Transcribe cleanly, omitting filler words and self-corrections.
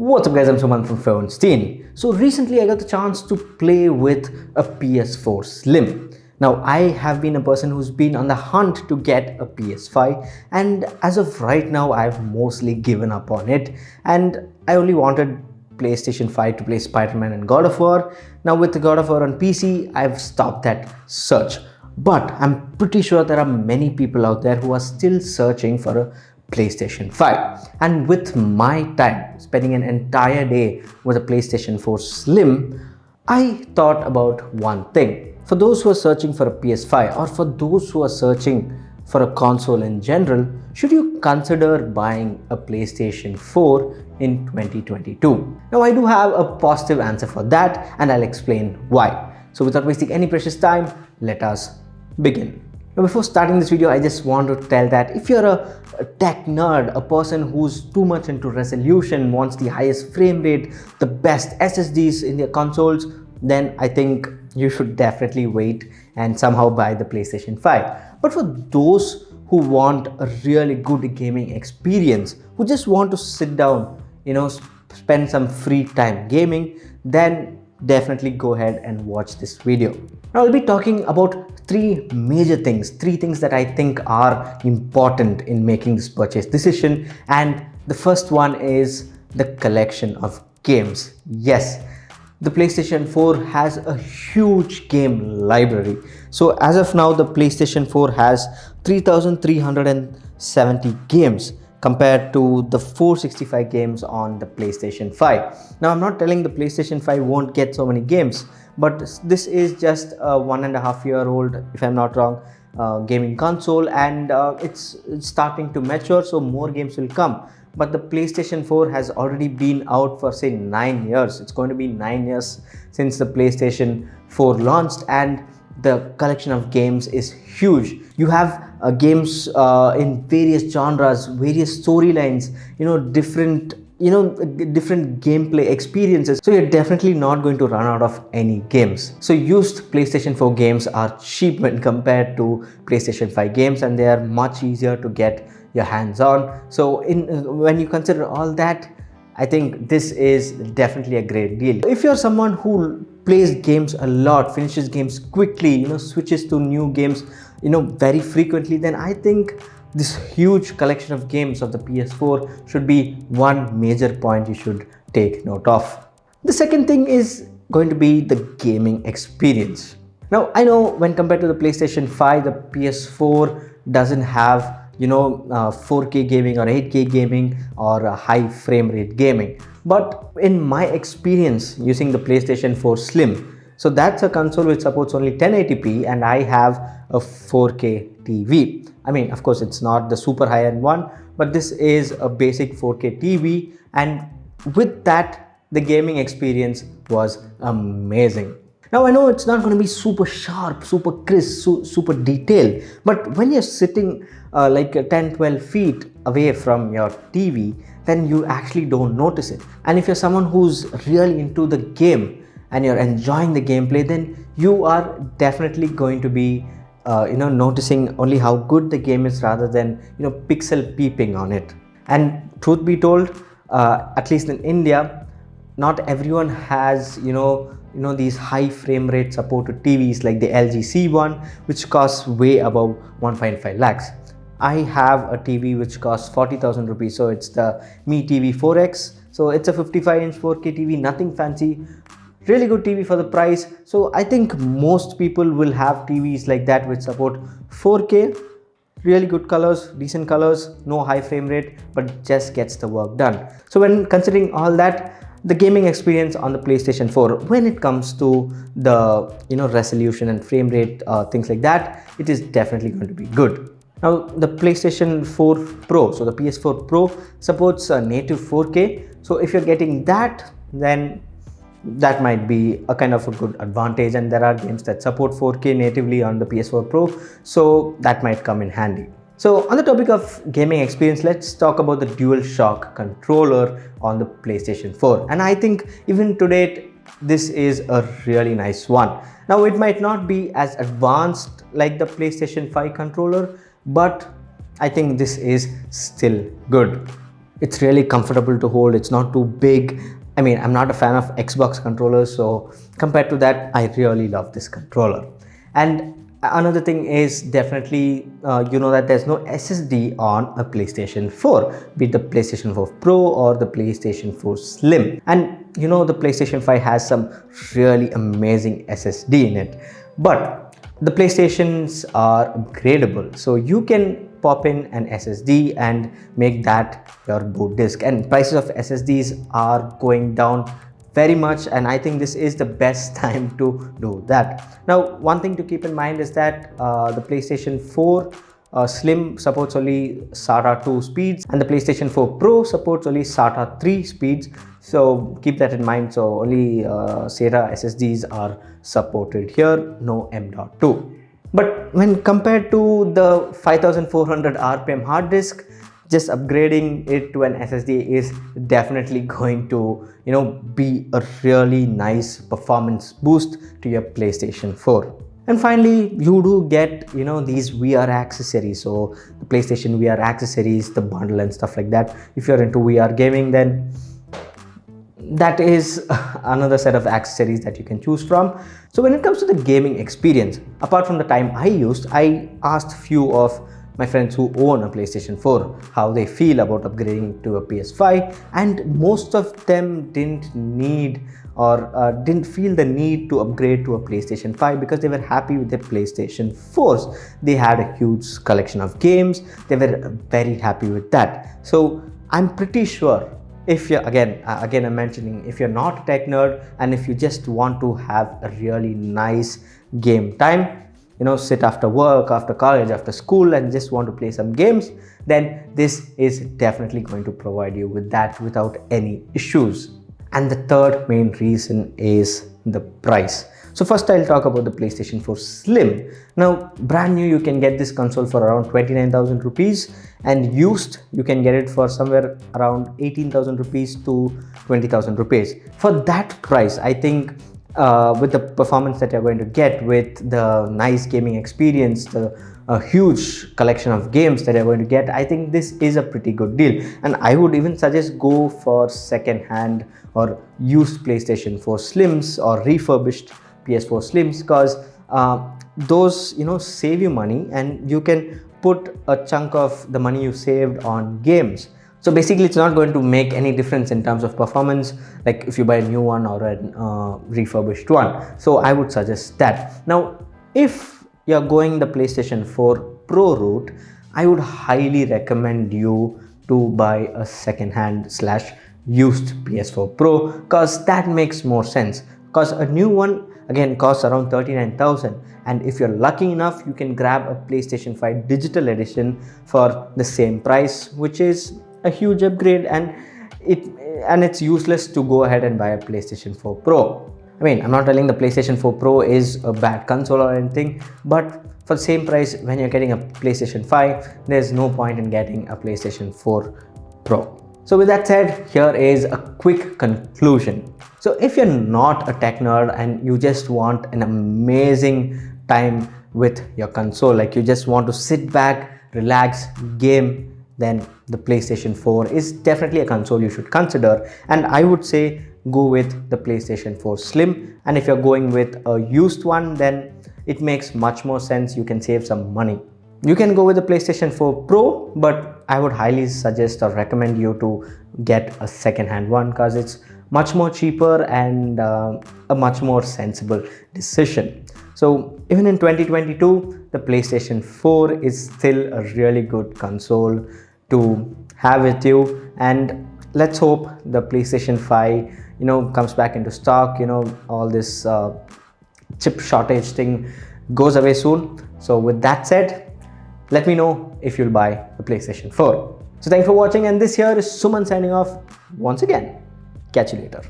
What's up guys, I'm Suman from Stein. So recently I got the chance to play with a PS4 Slim. Now I have been a person who's been on the hunt to get a PS5, and as of right now I've mostly given up on it, and I only wanted PlayStation 5 to play Spider-Man and God of War. Now with the God of War on PC, I've stopped that search. But I'm pretty sure there are many people out there who are still searching for a PlayStation 5. And with my time, spending an entire day with a PlayStation 4 Slim, I thought about one thing. For those who are searching for a PS5, or for those who are searching for a console in general, should you consider buying a PlayStation 4 in 2022? Now I do have a positive answer for that, and I'll explain why. So without wasting any precious time, let us begin. Now before starting this video, I just want to tell that if you're a tech nerd, a person who's too much into resolution, wants the highest frame rate, the best SSDs in their consoles, then I think you should definitely wait and somehow buy the PlayStation 5. But for those who want a really good gaming experience, who just want to sit down, spend some free time gaming, then definitely go ahead and watch this video. Now I'll be talking about three major things, three things that I think are important in making this purchase decision. And the first one is the collection of games. Yes, the PlayStation 4 has a huge game library. So as of now, the PlayStation 4 has 3,370 games compared to the 465 games on the PlayStation 5. Now I'm not telling the PlayStation 5 won't get so many games, but this is just a 1.5-year-old, if I'm not wrong, gaming console, and it's starting to mature, so more games will come. But the PlayStation 4 has already been out for say 9 years. It's going to be 9 years since the PlayStation 4 launched, and the collection of games is huge. You have games in various genres, various storylines, different gameplay experiences. So you're definitely not going to run out of any games. So used PlayStation 4 games are cheap when compared to PlayStation 5 games, and they are much easier to get your hands on. So when you consider all that, I think this is definitely a great deal. If you're someone who plays games a lot, finishes games quickly, switches to new games, very frequently, then I think this huge collection of games of the PS4 should be one major point you should take note of. The second thing is going to be the gaming experience. Now I know when compared to the PlayStation 5, the PS4 doesn't have 4K gaming or 8K gaming or high frame rate gaming. But in my experience using the PlayStation 4 Slim, so that's a console which supports only 1080p, and I have a 4K TV. I mean, of course, it's not the super high-end one, but this is a basic 4K TV, and with that, the gaming experience was amazing. Now I know it's not going to be super sharp, super crisp, super detailed, but when you're sitting like 10-12 feet away from your TV, then you actually don't notice it. And if you're someone who's really into the game and you're enjoying the gameplay, then you are definitely going to be noticing only how good the game is rather than pixel peeping on it. And truth be told, at least in India, not everyone has these high frame rate supported TVs like the LG C1, which costs way above 1.5 lakhs. I have a TV which costs 40,000 rupees, so it's the Mi TV 4X. So it's a 55-inch 4K TV, nothing fancy, really good TV for the price. So I think most people will have TVs like that which support 4K, really good colors, decent colors, no high frame rate, but just gets the work done. So when considering all that, the gaming experience on the PlayStation 4, when it comes to the resolution and frame rate, things like that, it is definitely going to be good. Now the PlayStation 4 Pro, so the PS4 Pro supports native 4K. So if you're getting that, then that might be a kind of a good advantage, and there are games that support 4K natively on the PS4 Pro, so that might come in handy. So on the topic of gaming experience, let's talk about the DualShock controller on the PlayStation 4. And I think even to date, this is a really nice one. Now it might not be as advanced like the PlayStation 5 controller, but I think this is still good. It's really comfortable to hold. It's not too big. I mean, I'm not a fan of Xbox controllers, so compared to that, I really love this controller. And another thing is definitely, that there's no SSD on a PlayStation 4, be it the PlayStation 4 Pro or the PlayStation 4 Slim. And the PlayStation 5 has some really amazing SSD in it. But the PlayStations are upgradable, so you can pop in an SSD and make that your boot disk. And prices of SSDs are going down very much, and I think this is the best time to do that. Now, one thing to keep in mind is that the PlayStation 4 Slim supports only SATA 2 speeds, and the PlayStation 4 Pro supports only SATA 3 speeds. So keep that in mind. So only SATA SSDs are supported here, no M.2. But when compared to the 5400 RPM hard disk, just upgrading it to an SSD is definitely going to be a really nice performance boost to your PlayStation 4. And finally, you do get these VR accessories. So the PlayStation VR accessories, the bundle and stuff like that. If you're into VR gaming, then that is another set of accessories that you can choose from. So when it comes to the gaming experience, apart from the time I asked few of my friends who own a PlayStation 4 how they feel about upgrading to a PS5, and most of them didn't need or didn't feel the need to upgrade to a PlayStation 5 because they were happy with their PlayStation 4s. They had a huge collection of games. They were very happy with that. So I'm pretty sure, if you're again I'm mentioning, if you're not a tech nerd and if you just want to have a really nice game time, sit after work, after college, after school and just want to play some games, then this is definitely going to provide you with that without any issues. And the third main reason is the price. So first I'll talk about the PlayStation 4 Slim. Now, brand new, you can get this console for around 29,000 rupees, and used you can get it for somewhere around 18,000 rupees to 20,000 rupees. For that price, I think with the performance that you're going to get, with the nice gaming experience, a huge collection of games that you're going to get, I think this is a pretty good deal. And I would even suggest go for second hand or used PlayStation 4 Slims or refurbished PS4 Slims, because those save you money and you can put a chunk of the money you saved on games. So basically it's not going to make any difference in terms of performance, like if you buy a new one or a refurbished one. So I would suggest that. Now, if you're going the PlayStation 4 Pro route, I would highly recommend you to buy a second-hand / used PS4 Pro, because that makes more sense. Because a new one again costs around 39,000, and if you're lucky enough, you can grab a PlayStation 5 digital edition for the same price, which is a huge upgrade, and it's useless to go ahead and buy a PlayStation 4 Pro. I mean, I'm not telling the PlayStation 4 Pro is a bad console or anything, but for the same price, when you're getting a PlayStation 5, there's no point in getting a PlayStation 4 Pro. So with that said, here is a quick conclusion. So if you're not a tech nerd and you just want an amazing time with your console, like you just want to sit back, relax, game, then the PlayStation 4 is definitely a console you should consider. And I would say go with the PlayStation 4 Slim. And if you're going with a used one, then it makes much more sense. You can save some money. You can go with the PlayStation 4 Pro, but I would highly suggest or recommend you to get a second-hand one, because it's much more cheaper and a much more sensible decision. So even in 2022, the PlayStation 4 is still a really good console to have with you. And let's hope the PlayStation 5 comes back into stock, all this chip shortage thing goes away soon. So with that said, let me know if you'll buy the PlayStation 4. So thanks for watching, and this here is Suman signing off once again. Catch you later.